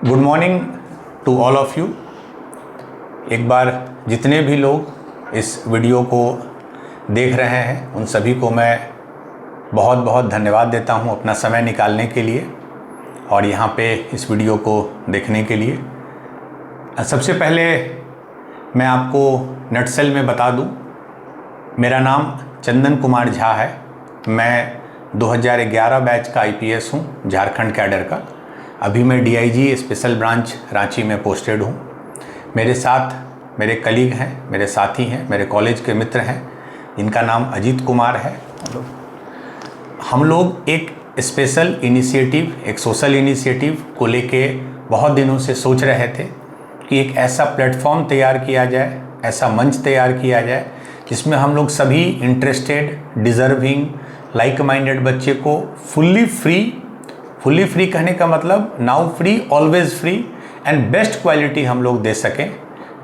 Good morning to all of you. एक बार जितने भी लोग इस वीडियो को देख रहे हैं उन सभी को मैं बहुत बहुत धन्यवाद देता हूं अपना समय निकालने के लिए और यहाँ पे इस वीडियो को देखने के लिए। सबसे पहले मैं आपको नटसेल में बता दूं, मेरा नाम चंदन कुमार झा है। मैं 2011 बैच का IPS हूँ, झारखंड कैडर का। अभी मैं DIG स्पेशल ब्रांच रांची में पोस्टेड हूँ। मेरे साथ मेरे कलीग हैं, मेरे साथी हैं, मेरे कॉलेज के मित्र हैं, इनका नाम अजीत कुमार है। हम लोग एक स्पेशल इनिशिएटिव, एक सोशल इनिशिएटिव को लेके बहुत दिनों से सोच रहे थे कि एक ऐसा प्लेटफॉर्म तैयार किया जाए, ऐसा मंच तैयार किया जाए जिसमें हम लोग सभी इंटरेस्टेड, डिज़र्विंग, लाइक माइंडेड बच्चे को फुल्ली फ्री कहने का मतलब now free, always free and best quality हम लोग दे सकें।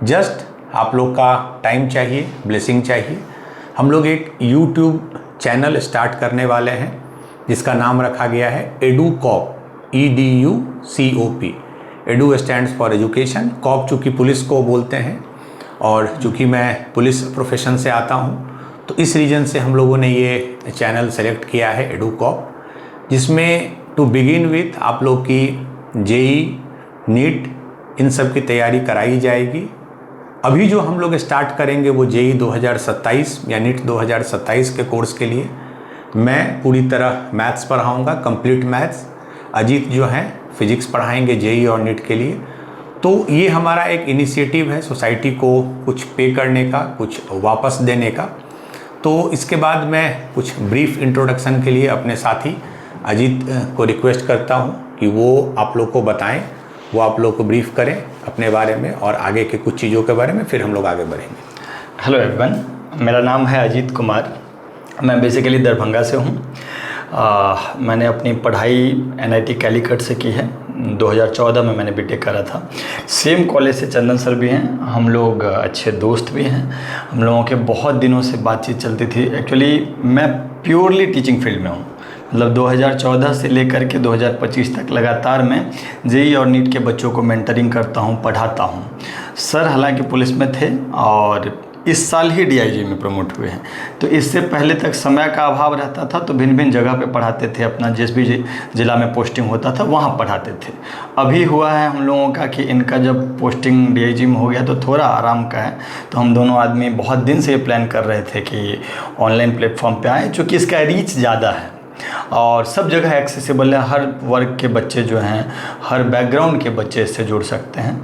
जस्ट आप लोग का टाइम चाहिए, ब्लेसिंग चाहिए। हम लोग एक YouTube चैनल स्टार्ट करने वाले हैं जिसका नाम रखा गया है EduCop, EDUCOP। Edu stands for education, cop चूँकि पुलिस को बोलते हैं और चूँकि मैं पुलिस प्रोफेशन से आता हूँ तो इस रीजन से हम लोगों ने ये चैनल सेलेक्ट किया है EduCop, जिसमें टू बिगिन विथ आप लोग की JEE, नीट इन सब की तैयारी कराई जाएगी। अभी जो हम लोग स्टार्ट करेंगे वो JEE 2027 या नीट 2027 के कोर्स के लिए मैं पूरी तरह मैथ्स पढ़ाऊँगा, कंप्लीट मैथ्स। अजीत जो हैं फिजिक्स पढ़ाएंगे JEE और नीट के लिए। तो ये हमारा एक इनिशिएटिव है सोसाइटी को कुछ पे करने का, कुछ वापस देने का। तो इसके बाद मैं कुछ ब्रीफ इंट्रोडक्शन के लिए अपने साथी अजीत को रिक्वेस्ट करता हूँ कि वो आप लोग को बताएं, वो आप लोग को ब्रीफ करें अपने बारे में और आगे के कुछ चीज़ों के बारे में, फिर हम लोग आगे बढ़ेंगे। हेलो एवरीवन, मेरा नाम है अजीत कुमार। मैं बेसिकली दरभंगा से हूँ। मैंने अपनी पढ़ाई NIT कैलीकट से की है। 2014 में मैंने BTech करा था। सेम कॉलेज से चंदन सर भी हैं, हम लोग अच्छे दोस्त भी हैं। हम लोगों के बहुत दिनों से बातचीत चलती थी। एक्चुअली मैं प्योरली टीचिंग फील्ड में हूँ, मतलब 2014 से लेकर के 2025 तक लगातार मैं JEE और नीट के बच्चों को मेंटरिंग करता हूँ, पढ़ाता हूँ। सर हालांकि पुलिस में थे और इस साल ही DIG में प्रमोट हुए हैं, तो इससे पहले तक समय का अभाव रहता था तो भिन्न भिन्न जगह पे पढ़ाते थे। अपना जिस भी ज़िला में पोस्टिंग होता था वहाँ पढ़ाते थे। अभी हुआ है हम लोगों का कि इनका जब पोस्टिंग DIG में हो गया तो थोड़ा आराम का है, तो हम दोनों आदमी बहुत दिन से प्लान कर रहे थे कि ऑनलाइन प्लेटफॉर्म पर आएँ, चूँकि इसका रीच ज़्यादा है और सब जगह एक्सेसिबल है। हर वर्ग के बच्चे जो हैं, हर बैकग्राउंड के बच्चे इससे जुड़ सकते हैं।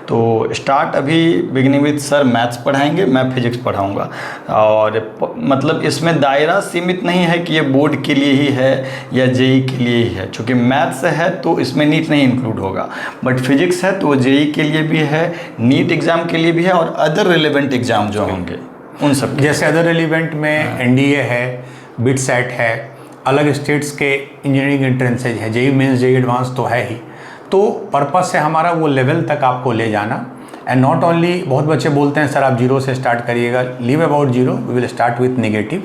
तो स्टार्ट अभी बिगिनिंग विद सर मैथ्स पढ़ाएंगे, मैं फिजिक्स पढ़ाऊंगा। और मतलब इसमें दायरा सीमित नहीं है कि ये बोर्ड के लिए ही है या JEE के लिए ही है। चूँकि मैथ्स है तो इसमें नीट नहीं इंक्लूड होगा, बट फिजिक्स है तो JEE के लिए भी है, नीट एग्ज़ाम के लिए भी है और अदर रिलेवेंट एग्ज़ाम जो होंगे उन सब, जैसे अदर रिलेवेंट में NDA है, BITSAT है, अलग स्टेट्स के इंजीनियरिंग एंट्रेंसेज है, JEE मेंस, JEE एडवांस तो है ही। तो पर्पस है हमारा वो लेवल तक आपको ले जाना एंड नॉट ओनली। बहुत बच्चे बोलते हैं सर आप जीरो से स्टार्ट करिएगा, leave about zero, we will start with negative,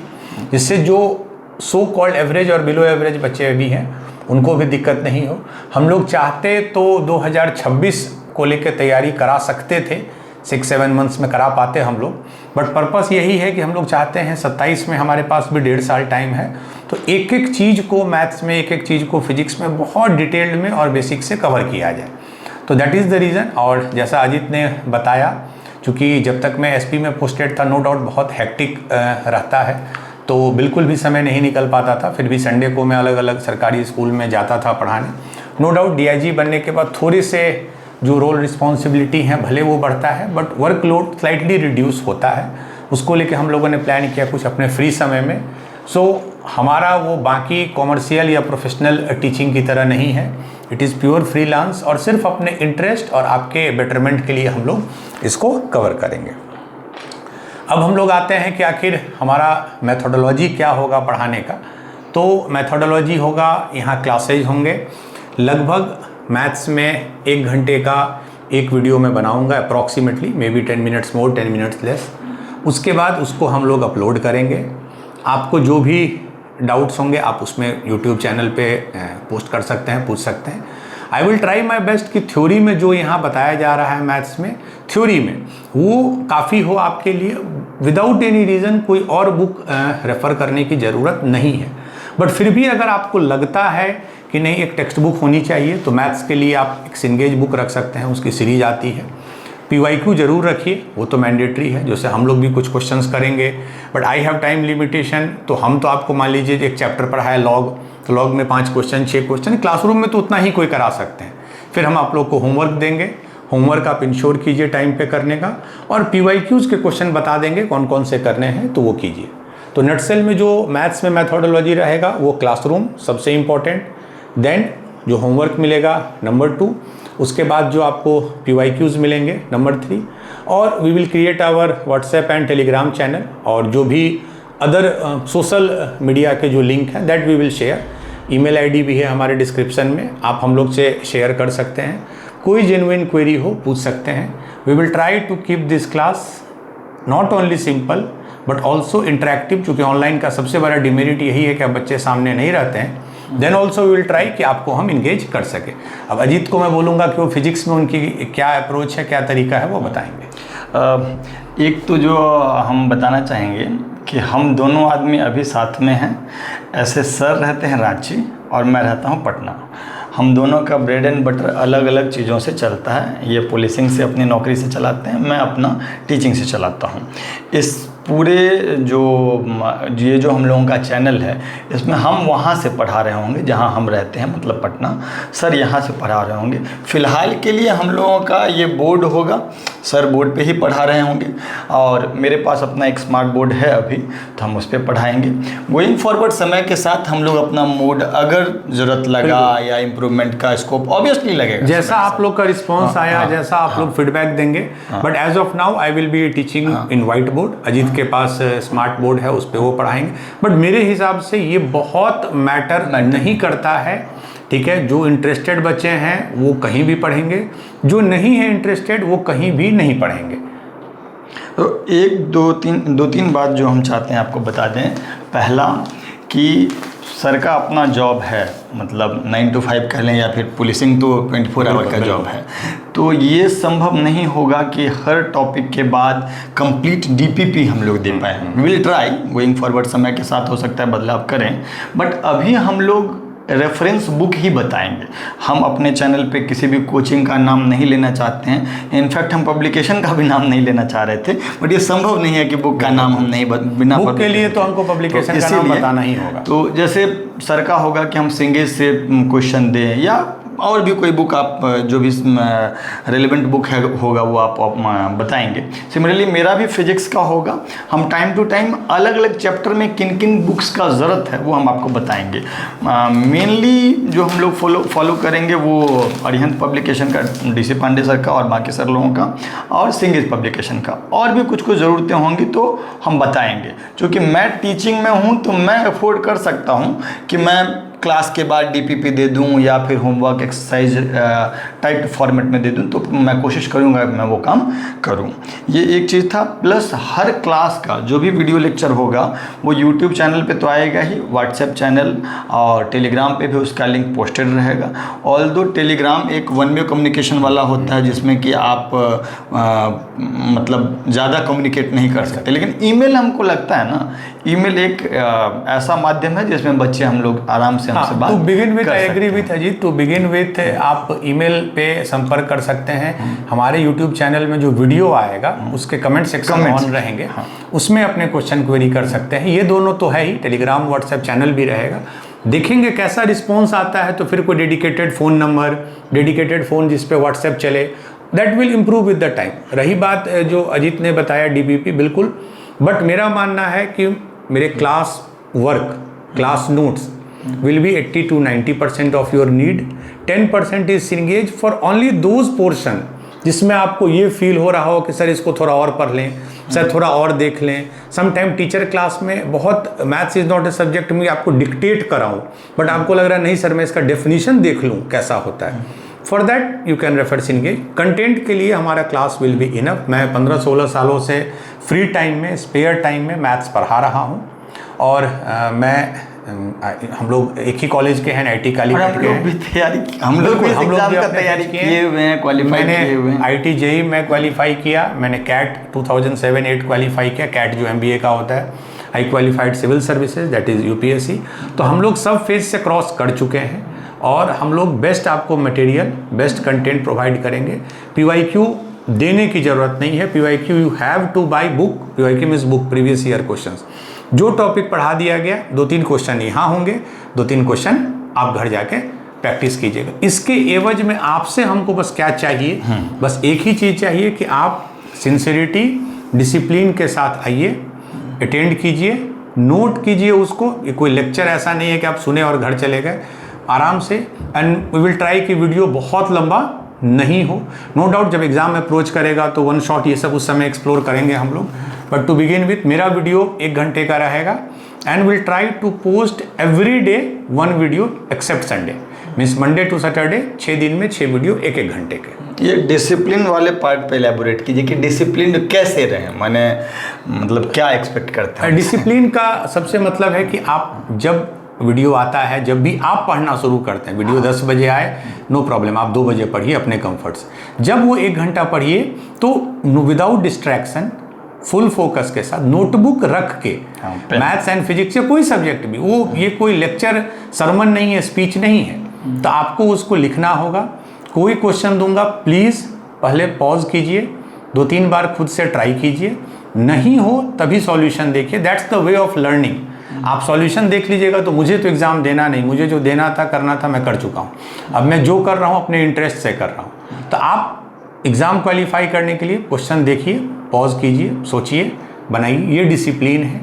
जिससे जो सो कॉल्ड एवरेज और बिलो एवरेज बच्चे भी हैं उनको भी दिक्कत नहीं हो। हम लोग चाहते तो 2026 को लेकर तैयारी करा सकते थे, 6-7 मंथ्स में करा पाते हम लोग, बट पर्पस यही है कि हम लोग चाहते हैं 27 में हमारे पास भी 1.5 साल टाइम है, तो एक एक चीज़ को मैथ्स में, एक एक चीज़ को फिजिक्स में बहुत डिटेल्ड में और बेसिक से कवर किया जाए। तो दैट इज़ द रीज़न। और जैसा अजीत ने बताया, चूँकि जब तक मैं SP में पोस्टेड था नो डाउट बहुत हेक्टिक रहता है, तो बिल्कुल भी समय नहीं निकल पाता था। फिर भी संडे को मैं अलग अलग सरकारी स्कूल में जाता था पढ़ाने। नो डाउट DIG बनने के बाद थोड़े से जो रोल रिस्पॉन्सिबिलिटी है भले वो बढ़ता है, बट वर्कलोड स्लाइटली रिड्यूस होता है। उसको लेके हम लोगों ने प्लान किया कुछ अपने फ्री समय में। हमारा वो बाकी कॉमर्शियल या प्रोफेशनल टीचिंग की तरह नहीं है, इट इज़ प्योर फ्रीलांस और सिर्फ अपने इंटरेस्ट और आपके बेटरमेंट के लिए हम लोग इसको कवर करेंगे। अब हम लोग आते हैं कि आखिर हमारा मेथोडोलॉजी क्या होगा पढ़ाने का। तो मेथोडोलॉजी होगा, यहाँ क्लासेज होंगे लगभग मैथ्स में 1 घंटे का एक वीडियो मैं बनाऊंगा approximately, may be 10 minutes more 10 minutes less. उसके बाद उसको हम लोग अपलोड करेंगे। आपको जो भी डाउट्स होंगे आप उसमें YouTube चैनल पे पोस्ट कर सकते हैं, पूछ सकते हैं। I will try my best कि थ्योरी में जो यहाँ बताया जा रहा है मैथ्स में, थ्योरी में वो काफ़ी हो आपके लिए, विदाउट एनी रीज़न कोई और बुक रेफ़र करने की ज़रूरत नहीं है। बट फिर भी अगर आपको लगता है कि नहीं एक टेक्स्ट बुक होनी चाहिए, तो मैथ्स के लिए आप एक सिंगेज बुक रख सकते हैं, उसकी सीरीज आती है। PYQ जरूर रखिए, वो तो मैंडेटरी है, जैसे हम लोग भी कुछ क्वेश्चंस करेंगे, but I have time limitation, तो हम तो आपको मान लीजिए एक चैप्टर पढ़ा है लॉग, तो लॉग में 5 क्वेश्चन 6 क्वेश्चन, क्लासरूम में तो उतना ही कोई करा सकते हैं। फिर हम आप लोग को होमवर्क देंगे, होमवर्क आप इंश्योर कीजिए टाइम पे करने का, और PYQs के क्वेश्चन बता देंगे कौन कौन से करने हैं, तो वो कीजिए। तो नटसेल में जो मैथ्स में मैथोडोलॉजी रहेगा वो क्लासरूम सबसे इम्पॉर्टेंट, देन जो होमवर्क मिलेगा नंबर 2, उसके बाद जो आपको PYQs मिलेंगे नंबर 3, और we will create our WhatsApp and Telegram channel, और जो भी अदर सोशल मीडिया के जो लिंक हैं that we will share. Email ID भी है हमारे डिस्क्रिप्शन में, आप हम लोग से शेयर कर सकते हैं, कोई जेन्युइन क्वेरी हो पूछ सकते हैं। We will try to keep this class not only simple but also interactive, क्योंकि ऑनलाइन का सबसे बड़ा डिमेरिट यही है कि अब बच्चे सामने नहीं रहते हैं। Then also we will try कि आपको हम इंगेज कर सके। अब अजीत को मैं बोलूँगा कि वो फिजिक्स में उनकी क्या अप्रोच है, क्या तरीका है, वो बताएंगे। एक तो जो हम बताना चाहेंगे कि हम दोनों आदमी अभी साथ में हैं। ऐसे सर रहते हैं रांची और मैं रहता हूँ पटना। हम दोनों का ब्रेड एंड बटर अलग अलग चीज़ों से चलता है। ये पुलिसिंग से अपनी नौकरी से चलाते हैं, मैं अपना टीचिंग से चलाता हूँ। इस पूरे ये जो हम लोगों का चैनल है, इसमें हम वहाँ से पढ़ा रहे होंगे जहाँ हम रहते हैं, मतलब पटना। सर यहाँ से पढ़ा रहे होंगे। फ़िलहाल के लिए हम लोगों का ये बोर्ड होगा, सर बोर्ड पे ही पढ़ा रहे होंगे, और मेरे पास अपना एक स्मार्ट बोर्ड है अभी, तो हम उस पर पढ़ाएंगे। गोइंग फॉरवर्ड समय के साथ हम लोग अपना मोड, अगर ज़रूरत लगा या इम्प्रूवमेंट का स्कोप ऑब्वियसली लगेगा, जैसा आप लोग का रिस्पॉन्स आया, जैसा आप लोग फीडबैक देंगे। But as of now I will be teaching in white board. Ajit के पास स्मार्ट बोर्ड है, उस पर वो पढ़ाएंगे। बट मेरे हिसाब से ये बहुत मैटर नहीं करता है, ठीक है। जो इंटरेस्टेड बच्चे हैं वो कहीं भी पढ़ेंगे, जो नहीं है इंटरेस्टेड वो कहीं भी नहीं पढ़ेंगे। तो दो तीन बात जो हम चाहते हैं आपको बता दें। पहला कि सर का अपना जॉब है, मतलब 9 to 5 कह लें, या फिर पुलिसिंग तो 24 आवर का जॉब है। तो ये संभव नहीं होगा कि हर टॉपिक के बाद कंप्लीट DPP हम लोग दे पाएँ। We will try, going forward समय के साथ हो सकता है बदलाव करें, बट अभी हम लोग रेफरेंस बुक ही बताएंगे। हम अपने चैनल पे किसी भी कोचिंग का नाम नहीं लेना चाहते हैं। इनफैक्ट हम पब्लिकेशन का भी नाम नहीं लेना चाह रहे थे, बट ये संभव नहीं है कि बुक का नाम हम नहीं बिना बुक के लिए तो हमको पब्लिकेशन का नाम बताना ही होगा। तो जैसे सर का होगा कि हम सिंगेज से क्वेश्चन दें, या और भी कोई बुक आप जो भी रेलेवेंट बुक है होगा वो आप बताएंगे। सिमिलरली मेरा भी फिजिक्स का होगा। हम टाइम टू टाइम अलग अलग चैप्टर में किन किन बुक्स का ज़रूरत है वो हम आपको बताएंगे। मेनली जो हम लोग फॉलो करेंगे वो अरिहंत पब्लिकेशन का, DC पांडे सर का और बाकी सर लोगों का, और सिंगेज पब्लिकेशन का। और भी कुछ ज़रूरतें होंगी तो हम बताएंगे। क्योंकि मैं टीचिंग में हूँ तो मैं अफोर्ड कर सकता हूँ कि मैं क्लास के बाद DPP दे दूं या फिर होमवर्क एक्सरसाइज टाइप फॉर्मेट में दे दूं, तो मैं कोशिश करूंगा कि मैं वो काम करूं। ये एक चीज़ था। प्लस हर क्लास का जो भी वीडियो लेक्चर होगा वो यूट्यूब चैनल पे तो आएगा ही, व्हाट्सएप चैनल और टेलीग्राम पे भी उसका लिंक पोस्टेड रहेगा। ऑल्दो टेलीग्राम एक वन वे कम्युनिकेशन वाला होता है, जिसमें कि आप मतलब ज़्यादा कम्युनिकेट नहीं कर सकते, लेकिन ईमेल हमको लगता है ना, ईमेल एक ऐसा माध्यम है जिसमें बच्चे हम लोग आराम से हमसे बात to begin with I agree with Ajit. To begin with आप ईमेल पे संपर्क कर सकते हैं। हमारे यूट्यूब चैनल में जो वीडियो आएगा उसके कमेंट सेक्शन ऑन रहेंगे, उसमें अपने क्वेश्चन क्वेरी कर सकते हैं। ये दोनों तो है ही, टेलीग्राम व्हाट्सएप चैनल भी रहेगा। देखेंगे कैसा रिस्पॉन्स आता है, तो फिर कोई dedicated phone number, dedicated phone जिस पे व्हाट्सएप चले, that will improve with the time. रही बात जो अजीत ने बताया DPP, बिल्कुल, बट मेरा मानना है कि मेरे class work, class notes will be 80 to 90% of your need. 10% is engaged for only those portion जिसमें आपको ये फील हो रहा हो कि सर इसको थोड़ा और पढ़ लें, सर थोड़ा और देख लें। समटाइम टीचर क्लास में बहुत maths is not a subject में आपको डिक्टेट कराऊं, बट आपको लग रहा है नहीं सर मैं इसका डेफिनेशन देख लूँ कैसा होता है। For that you can refer सिंगेज। Content के लिए हमारा क्लास विल बी इनफ। मैं 15-16 सालों से फ्री टाइम में, स्पेयर टाइम में मैथ्स पढ़ा रहा हूँ, और मैं हम लोग एक ही कॉलेज के हैं, IIT कालीकट के हैं। हम लोग भी हम लोग एग्जाम भी का अपने तैयारी किए हुए हैं, क्वालिफाई किए हुए हैं। मैंने IIT JEE में क्वालिफाई किया, मैंने CAT 2007-8 क्वालिफाई किया। CAT जो MBA का होता है, high qualified civil services, that is UPSC। तो हम लोग सब फेज से क्रॉस कर चुके हैं और हम लोग बेस्ट आपको मटेरियल, बेस्ट कंटेंट प्रोवाइड करेंगे। PYQ देने की ज़रूरत नहीं है। PYQ you have two by book. PYQ means book, previous year questions. जो टॉपिक पढ़ा दिया गया, 2-3 क्वेश्चन यहाँ होंगे, 2-3 क्वेश्चन आप घर जाके प्रैक्टिस कीजिएगा। इसके एवज में आपसे हमको बस क्या चाहिए, बस एक ही चीज़ चाहिए कि आप सिंसियरिटी, डिसिप्लिन के साथ आइए, अटेंड कीजिए, नोट कीजिए उसको। ये कोई लेक्चर ऐसा नहीं है कि आप सुने और घर चले गए। आराम से, एंड वी विल ट्राई कि वीडियो बहुत लंबा नहीं हो। नो डाउट जब एग्जाम अप्रोच करेगा तो 1 शॉट ये सब उस समय एक्सप्लोर करेंगे हम लोग। बट टू बिगिन विथ, मेरा वीडियो 1 घंटे का रहेगा and will try to post every day 1 video except Sunday. Means Monday to Saturday 6 दिन में 6 वीडियो 1-1 घंटे के। ये डिसिप्लिन वाले पार्ट पे एलैबोरेट कीजिए कि डिसिप्लिन कैसे रहे, मैंने मतलब क्या एक्सपेक्ट करते हैं। डिसिप्लिन का सबसे मतलब है कि आप जब वीडियो आता है, जब भी आप पढ़ना शुरू करते हैं, वीडियो 10 बजे आए, नो प्रॉब्लम, आप 2 बजे पढ़िए अपने कंफर्ट से। जब वो 1 घंटा पढ़िए तो विदाउट डिस्ट्रैक्शन, फुल फोकस के साथ, नोटबुक रख के, मैथ्स एंड फिजिक्स या कोई सब्जेक्ट भी, वो ये कोई लेक्चर, सरमन नहीं है, स्पीच नहीं है, तो आपको उसको लिखना होगा। कोई क्वेश्चन दूंगा, प्लीज़ पहले पॉज कीजिए, 2-3 बार खुद से ट्राई कीजिए, नहीं हो तभी सॉल्यूशन देखिए। That's the way of learning. आप सॉल्यूशन देख लीजिएगा तो मुझे तो एग्ज़ाम देना नहीं, मुझे जो देना था, करना था, मैं कर चुका हूँ। अब मैं जो कर रहा हूँ अपने इंटरेस्ट से कर रहा हूँ। तो आप एग्ज़ाम क्वालिफाई करने के लिए क्वेश्चन देखिए, पॉज कीजिए, सोचिए, बनाइए, ये डिसिप्लिन है।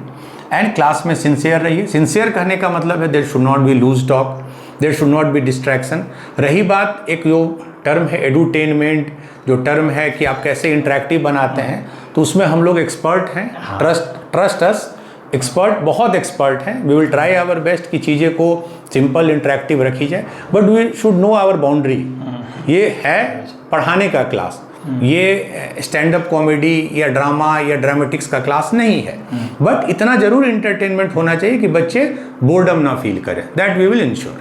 एंड क्लास में सिंसियर रहिए। सिंसियर कहने का मतलब है there should not be loose talk, there should not be distraction. रही बात एक जो टर्म है एडुटेनमेंट, जो टर्म है कि आप कैसे इंटरेक्टिव बनाते हैं, तो उसमें हम लोग एक्सपर्ट हैं। ट्रस्ट अस, एक्सपर्ट, बहुत एक्सपर्ट हैं। We will try our best कि चीज़ें को सिंपल इंटरेक्टिव रखी जाए, but we should know our boundary. ये है पढ़ाने का क्लास, ये स्टैंड अप कॉमेडी या ड्रामा या ड्रामेटिक्स का क्लास नहीं है। बट इतना जरूर इंटरटेनमेंट होना चाहिए कि बच्चे बोर्डम ना फील करें। That we will ensure.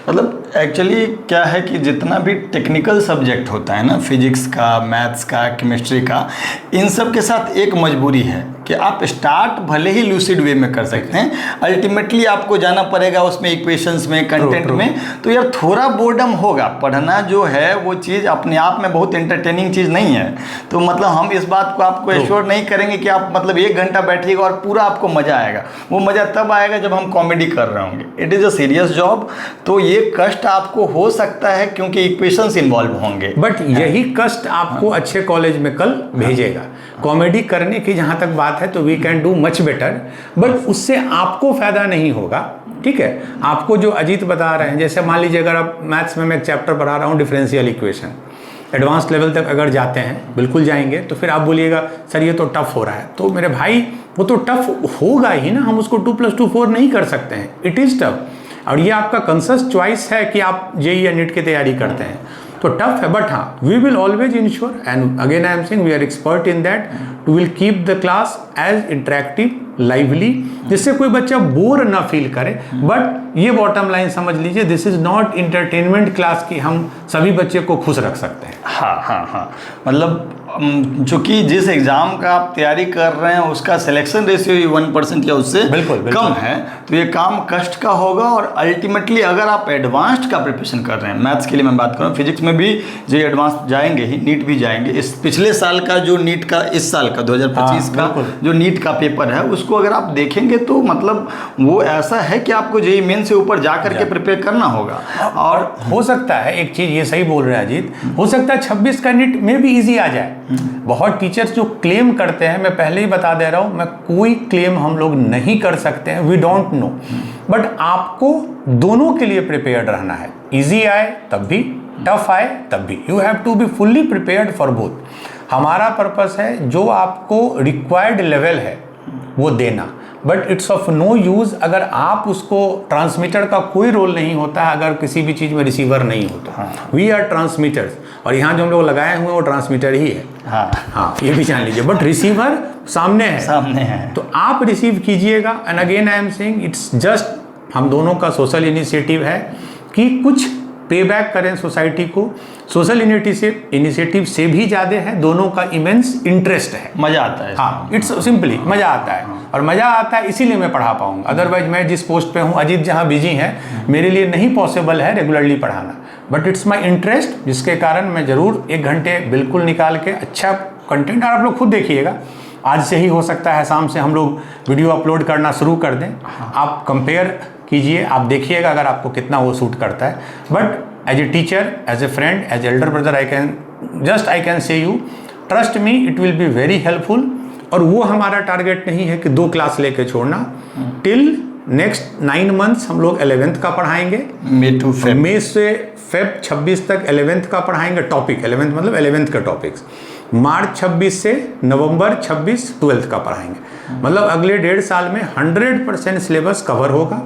मतलब एक्चुअली क्या है कि जितना भी टेक्निकल सब्जेक्ट होता है ना, फिजिक्स का, मैथ्स का, केमिस्ट्री का, इन सब के साथ एक मजबूरी है कि आप स्टार्ट भले ही लूसिड वे में कर सकते हैं, अल्टीमेटली आपको जाना पड़ेगा उसमें इक्वेशंस में, कंटेंट में। तो यार थोड़ा बोर्डम होगा। पढ़ना जो है वो चीज़ अपने आप में बहुत एंटरटेनिंग चीज़ नहीं है। तो मतलब हम इस बात को आपको एश्योर नहीं करेंगे कि आप मतलब 1 घंटा बैठिएगा और पूरा आपको मज़ा आएगा। वो मज़ा तब आएगा जब हम कॉमेडी कर रहे होंगे। It is a serious job. तो ये कष्ट आपको हो सकता है क्योंकि इक्वेशंस इन्वॉल्व होंगे, बट यही कष्ट आपको अच्छे कॉलेज में कल भेजेगा। कॉमेडी करने की जहाँ तक बात है तो we can do much better, but उससे आपको फ़ायदा नहीं होगा। ठीक है, आपको जो अजीत बता रहे हैं, जैसे मान लीजिए अगर आप मैथ्स में मैं एक चैप्टर पढ़ा रहा हूँ डिफरेंशियल इक्वेशन, एडवांस लेवल तक अगर जाते हैं, बिल्कुल जाएंगे, तो फिर आप बोलिएगा सर ये तो टफ हो रहा है। तो मेरे भाई वो तो टफ होगा ही ना, हम उसको 2+2 4 नहीं कर सकते हैं। It is tough. और ये आपका कंसर्स चॉइस है कि आप JEE या नीट की तैयारी करते हैं, तो टफ है। बट हाँ, we will always ensure, and again I am saying we are expert in that, to will keep the class as interactive, lively, जिससे कोई बच्चा बोर ना फील करे। बट ये बॉटम लाइन समझ लीजिए, this is not entertainment class कि हम सभी बच्चे को खुश रख सकते हैं। हाँ, मतलब चूँकि जिस एग्ज़ाम का आप तैयारी कर रहे हैं उसका सिलेक्शन रेशियो 1% या उससे बिल्कुल कम है, तो ये काम कष्ट का होगा। और अल्टीमेटली अगर आप एडवांस्ड का प्रिपरेशन कर रहे हैं, मैथ्स के लिए मैं बात करूँ, फिजिक्स में भी जो एडवांस जाएंगे ही, नीट भी जाएंगे। इस पिछले साल का जो नीट का, इस साल का 2025 का जो नीट का पेपर है, उसको अगर आप देखेंगे तो मतलब वो ऐसा है कि आपको JEE मेन से ऊपर जा करके प्रिपेयर करना होगा। और हो सकता है एक चीज़, ये सही बोल रहे हैं अजीत, हो सकता है 26 का नीट में भी ईजी आ जाए। बहुत टीचर्स जो क्लेम करते हैं, मैं पहले ही बता दे रहा हूं, मैं कोई क्लेम हम लोग नहीं कर सकते हैं, वी डोंट नो। बट आपको दोनों के लिए प्रिपेयर्ड रहना है। इजी आए तब भी, टफ आए तब भी, you have to be fully prepared for both. हमारा पर्पस है जो आपको रिक्वायर्ड लेवल है वो देना, but it's of no use अगर आप उसको, ट्रांसमीटर का कोई रोल नहीं होता है अगर किसी भी चीज़ में रिसीवर नहीं होता। वी आर ट्रांसमीटर्स, और यहाँ जो हम लोग लगाए हुए हैं वो ट्रांसमीटर ही है। हाँ, ये भी जान लीजिए, बट रिसीवर सामने है। तो आप रिसीव कीजिएगा। And again I am saying it's just हम दोनों का सोशल इनिशिएटिव है कि कुछ पे बैक करें सोसाइटी को। सोशल इनिशिएटिव से भी ज़्यादा है, दोनों का इमेंस इंटरेस्ट है, मज़ा आता है। हाँ, इट्स सिंपली मज़ा आता है। और मज़ा आता है इसीलिए मैं पढ़ा पाऊँगा, अदरवाइज मैं जिस पोस्ट पे हूँ, अजीत जहाँ बिजी हैं, मेरे लिए नहीं पॉसिबल है रेगुलरली पढ़ाना, बट इट्स माई इंटरेस्ट, जिसके कारण मैं ज़रूर 1 घंटे बिल्कुल निकाल के अच्छा कंटेंट, और आप लोग खुद देखिएगा, आज से ही हो सकता है शाम से हम लोग वीडियो अपलोड करना शुरू कर दें। आप कंपेयर कीजिए, आप देखिएगा अगर आपको कितना वो सूट करता है। But as a teacher, as a friend, as elder brother, I can say you trust me, it will be very helpful. और वो हमारा टारगेट नहीं है कि 2 क्लास लेके छोड़ना। टिल नेक्स्ट 9 मंथ्स हम लोग 11th का पढ़ाएंगे, मई से फेब 26 तक 11th का पढ़ाएंगे टॉपिक, 11th मतलब 11th के टॉपिक्स। मार्च 26 से नवंबर 26 12th का पढ़ाएंगे। मतलब अगले 1.5 साल में 100% सिलेबस कवर होगा,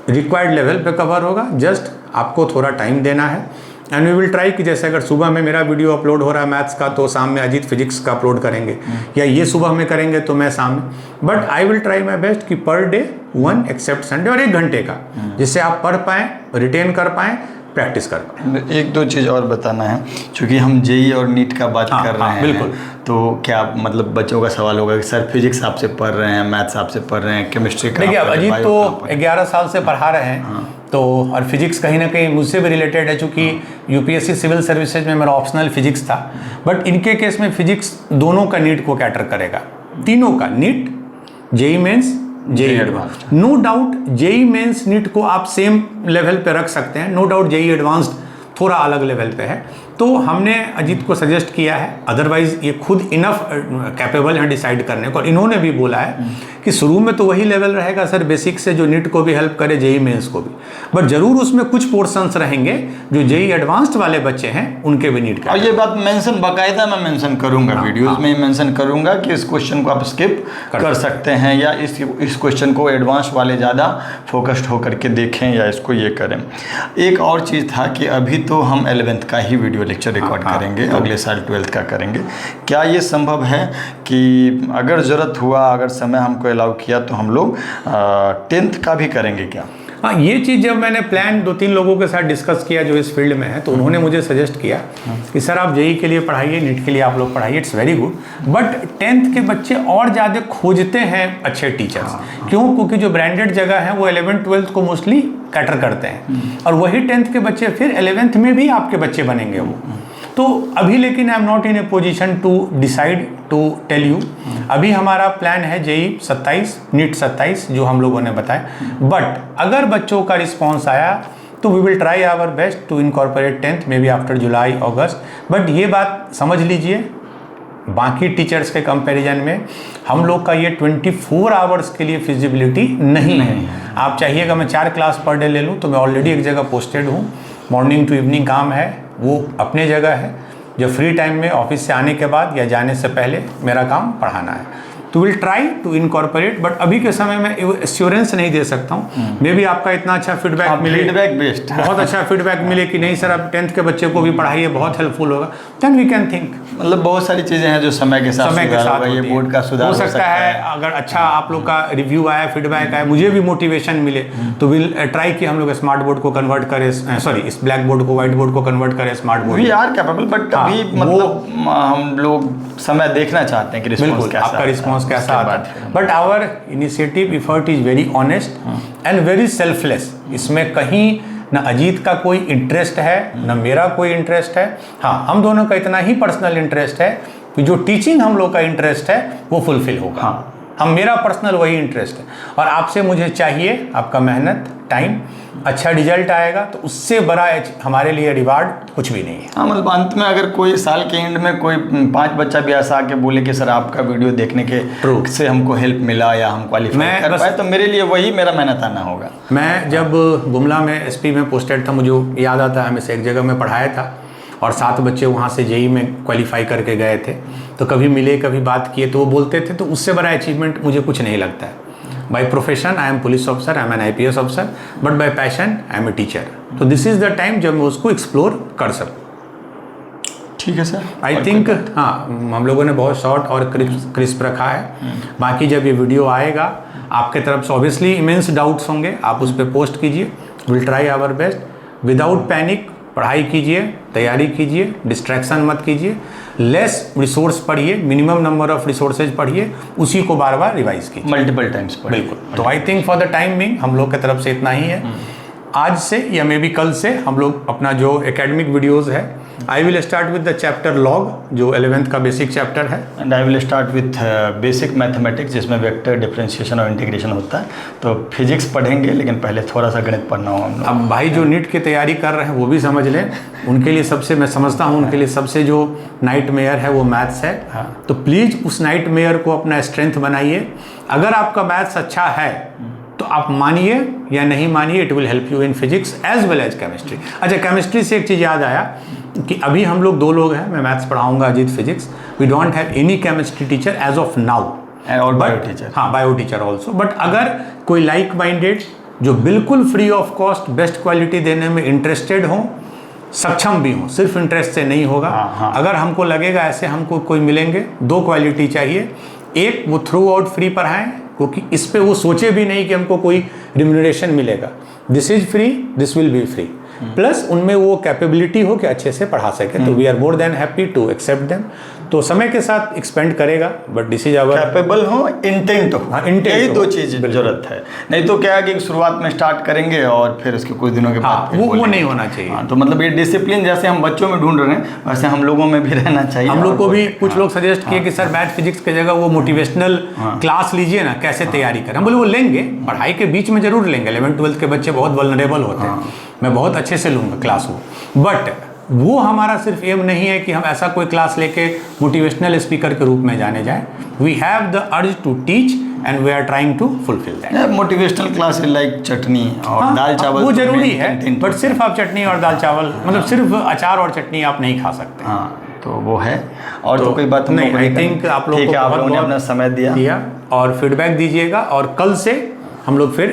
रिक्वायर्ड लेवल पे कवर होगा। जस्ट आपको थोड़ा टाइम देना है, एंड वी विल ट्राई कि जैसे अगर सुबह में मेरा वीडियो अपलोड हो रहा है मैथ्स का, तो शाम में अजीत फिजिक्स का अपलोड करेंगे, या ये सुबह में करेंगे तो मैं शाम में। But I will try my best कि पर डे 1 एक्सेप्ट संडे, और 1 घंटे का, जिससे आप पढ़ पाएँ, रिटेन कर पाएँ, प्रैक्टिस कर पाएँ। 1-2 चीज़ और बताना है, क्योंकि हम जेई और नीट का बात कर रहे हैं। बिल्कुल। तो क्या मतलब बच्चों का सवाल होगा कि सर फिजिक्स आपसे पढ़ रहे हैं, मैथ्स आपसे पढ़ रहे हैं, केमिस्ट्री का? देखिए, अब अजीत तो 11 साल से पढ़ा रहे हैं, तो और फिजिक्स कहीं ना कहीं मुझसे भी रिलेटेड है, चूँकि यूपीएससी सिविल सर्विसेज में मेरा ऑप्शनल फिजिक्स था। बट इनके केस में फिजिक्स दोनों का नीट को कैटर करेगा, तीनों का, NEET, JEE Mains, JEE Advanced. No doubt JEE Mains NEET को आप सेम लेवल पे रख सकते हैं, नो डाउट जेई एडवांस्ड थोड़ा अलग लेवल पे है। तो हमने अजीत को सजेस्ट किया है, अदरवाइज ये खुद इनफ कैपेबल हैं डिसाइड करने को। और इन्होंने भी बोला है कि शुरू में तो वही लेवल रहेगा सर बेसिक से, जो नीट को भी हेल्प करे, जेई मेंस को भी, बट जरूर उसमें कुछ पोर्शंस रहेंगे जो जेई एडवांस्ड वाले बच्चे हैं उनके भी नीट का। और ये बात मेंशन बाकायदा मैं मेंशन करूंगा, वीडियोस में मेंशन करूंगा कि इस क्वेश्चन को आप स्किप कर सकते हैं, या इस क्वेश्चन को एडवांस वाले ज़्यादा फोकस्ड होकर के देखें, या इसको ये करें। एक और चीज़ था कि अभी तो हम 11th का ही वीडियो लेक्चर रिकॉर्ड करेंगे, अगले साल 12th का करेंगे। क्या ये संभव है कि अगर ज़रूरत हुआ, अगर समय हमको अलाउ किया, तो हम लोग 10th का भी करेंगे क्या? हाँ, ये चीज़ जब मैंने प्लान 2-3 लोगों के साथ डिस्कस किया जो इस फील्ड में है, तो उन्होंने मुझे सजेस्ट किया कि सर आप जेई के लिए पढ़ाइए, नीट के लिए आप लोग पढ़ाइए, it's very good. But 10th के बच्चे और ज़्यादा खोजते हैं अच्छे टीचर्स। क्यों? क्योंकि जो ब्रांडेड जगह है वो 11th-12th को मोस्टली कैटर करते हैं, और वही 10th के बच्चे फिर 11th में भी आपके बच्चे बनेंगे वो। तो अभी लेकिन I am not in a position to decide to tell you. अभी हमारा प्लान है जेई 27, नीट 27 जो हम लोगों ने बताया। बट अगर बच्चों का रिस्पॉन्स आया तो we will try our best to incorporate 10th may be after July August. But ये बात समझ लीजिए, बाकी टीचर्स के कंपैरिजन में हम लोग का ये 24 आवर्स के लिए फिजिबिलिटी नहीं है। आप चाहिएगा मैं 4 क्लास पर डे ले लूँ, तो मैं ऑलरेडी एक जगह पोस्टेड हूँ, मॉर्निंग टू इवनिंग काम है, वो अपने जगह है। जब फ्री टाइम में ऑफिस से आने के बाद या जाने से पहले मेरा काम पढ़ाना है। तो will try to incorporate, but अभी के समय में एश्योरेंस नहीं दे सकता हूँ। मे भी आपका इतना अच्छा फीडबैक मिले, फीडबैक बेस्ट बहुत अच्छा फीडबैक मिले कि नहीं सर आप 10th के बच्चे को भी पढ़ाइए, बहुत हेल्पफुल होगा, देन वी कैन थिंक। मतलब बहुत सारी चीज़ें हैं जो समय के साथ ये बोर्ड का सुधार हो सकता है। अगर अच्छा आप लोग का रिव्यू आया, फीडबैक आया, मुझे भी मोटिवेशन मिले, तो विल ट्राई कि हम लोग स्मार्ट बोर्ड को कन्वर्ट करें, सॉरी इस ब्लैक बोर्ड को व्हाइट बोर्ड को कन्वर्ट करें smart board. We are capable, but अभी मतलब हम लोग समय देखना चाहते हैं कि रिस्पॉन्स कैसा, आपका रिस्पॉन्स कैसा आता है। But our initiative effort is very honest and very selfless. इसमें कहीं ना अजीत का कोई इंटरेस्ट है, ना मेरा कोई इंटरेस्ट है। हाँ, हम दोनों का इतना ही पर्सनल इंटरेस्ट है कि जो टीचिंग हम लोग का इंटरेस्ट है वो फुलफिल होगा। हाँ, हम मेरा पर्सनल वही इंटरेस्ट है, और आपसे मुझे चाहिए आपका मेहनत, टाइम, अच्छा रिजल्ट आएगा तो उससे बड़ा हमारे लिए रिवार्ड कुछ भी नहीं है। हाँ, मतलब अंत में अगर कोई साल के एंड में कोई 5 बच्चा भी ऐसा आके बोले कि सर आपका वीडियो देखने के से हमको हेल्प मिला या हम क्वालिफाई कर पाए, तो मेरे लिए वही मेरा मेहनत आना होगा। मैं जब गुमला में एसपी में पोस्टेड था, मुझे याद आता है हमें एक जगह में पढ़ाया था, और 7 बच्चे वहाँ से जेई में क्वालिफाई करके गए थे। तो कभी मिले, कभी बात किए, तो वो बोलते थे, तो उससे बड़ा अचीवमेंट मुझे कुछ नहीं लगता है। By profession I am police officer, I am an IPS officer, but by passion I am a teacher. तो दिस इज़ द टाइम जब मैं उसको एक्सप्लोर कर सकूँ। ठीक है सर। आई थिंक हाँ, हम लोगों ने बहुत शॉर्ट और क्रिस्प रखा है। बाकी जब ये वीडियो आएगा आपके तरफ से ऑब्वियसली इमेंस डाउट्स होंगे, आप उस पर पोस्ट कीजिए, will try our best. Without panic पढ़ाई कीजिए, तैयारी कीजिए, डिस्ट्रैक्शन मत कीजिए, लेस रिसोर्स पढ़िए, मिनिमम नंबर ऑफ रिसोर्सेज पढ़िए, उसी को बार बार रिवाइज कीजिए, मल्टीपल टाइम्स पढ़िए। बिल्कुल। तो I think for the time being हम लोग की तरफ से इतना ही है। आज से या मे बी कल से हम लोग अपना जो एकेडमिक वीडियोस है, I will start with the chapter log, जो 11th का बेसिक चैप्टर है, and I will start with basic mathematics, जिसमें वेक्टर, डिफरेंशिएशन और इंटीग्रेशन होता है। तो फिजिक्स पढ़ेंगे, लेकिन पहले थोड़ा सा गणित पढ़ना होगा हम लोग। अब भाई जो नीट की तैयारी कर रहे हैं वो भी समझ लें, उनके लिए सबसे, मैं समझता हूँ उनके लिए सबसे जो नाइटमेयर है वो मैथ्स है। हाँ। तो प्लीज़ उस नाइटमेयर को अपना स्ट्रेंथ बनाइए। अगर आपका मैथ्स अच्छा है तो आप मानिए या नहीं मानिए, it will help you in physics as well as chemistry. अच्छा, केमिस्ट्री से एक चीज़ याद आया कि अभी हम लोग 2 लोग हैं, मैं मैथ्स पढ़ाऊंगा, Ajit physics. We don't have any chemistry teacher as of now, और बायो टीचर। हाँ, बायो टीचर ऑल्सो। बट अगर कोई लाइक माइंडेड जो बिल्कुल free of cost best quality देने में इंटरेस्टेड हो, सक्षम भी हो, सिर्फ इंटरेस्ट से नहीं होगा। हाँ। अगर हमको लगेगा ऐसे हमको कोई मिलेंगे, 2 क्वालिटी चाहिए। एक, वो थ्रू आउट फ्री पढ़ाएं, क्योंकि इस पे वो सोचे भी नहीं कि हमको कोई रिम्यूनरेशन मिलेगा। This is free, this will be free. Plus उनमें वो कैपेबिलिटी हो कि अच्छे से पढ़ा सके, तो we are more than happy to accept them. तो समय के साथ एक्सपेंड करेगा, but this is our, capable हो, इंटेंट हो, हाँ, intent यही हो, 2 चीज़ जरूरत है। नहीं तो क्या है कि शुरुआत में स्टार्ट करेंगे और फिर उसके कुछ दिनों के बाद हाँ, फिर वो बोलेंगे। नहीं होना चाहिए। हाँ, तो मतलब ये डिसिप्लिन जैसे हम बच्चों में ढूंढ रहे हैं, वैसे हम लोगों में भी रहना चाहिए। हम लोग को भी कुछ हाँ, लोग सजेस्ट किए कि सर मैथ फिजिक्स की जगह वो मोटिवेशनल क्लास लीजिए ना, कैसे तैयारी करें। हम बोले वो लेंगे, पढ़ाई के बीच में जरूर लेंगे। 11th-12th के बच्चे बहुत वल्नरेबल होते हैं, मैं बहुत अच्छे से लूँगा क्लास वो। बट वो हमारा सिर्फ एम नहीं है कि हम ऐसा कोई क्लास लेके मोटिवेशनल स्पीकर के रूप में जाने जाएं। We have the urge to teach and we are trying to fulfil that. Motivational class like chutney और दाल चावल वो तो जरूरी main है, content बट सिर्फ आप चटनी और दाल चावल, मतलब सिर्फ अचार और चटनी आप नहीं खा सकते। हाँ, तो वो है। और तो कोई बात नहीं, आई थिंक आप लोगों को आप लोगों ने अपना समय दिया और फीडबैक दीजिएगा। और कल से हम लोग फिर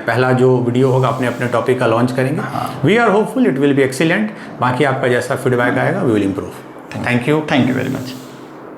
पहला जो वीडियो होगा अपने अपने टॉपिक का लॉन्च करेंगे। We are hopeful it will be excellent. बाकी आपका जैसा फीडबैक आएगा we will improve. Thank you very much.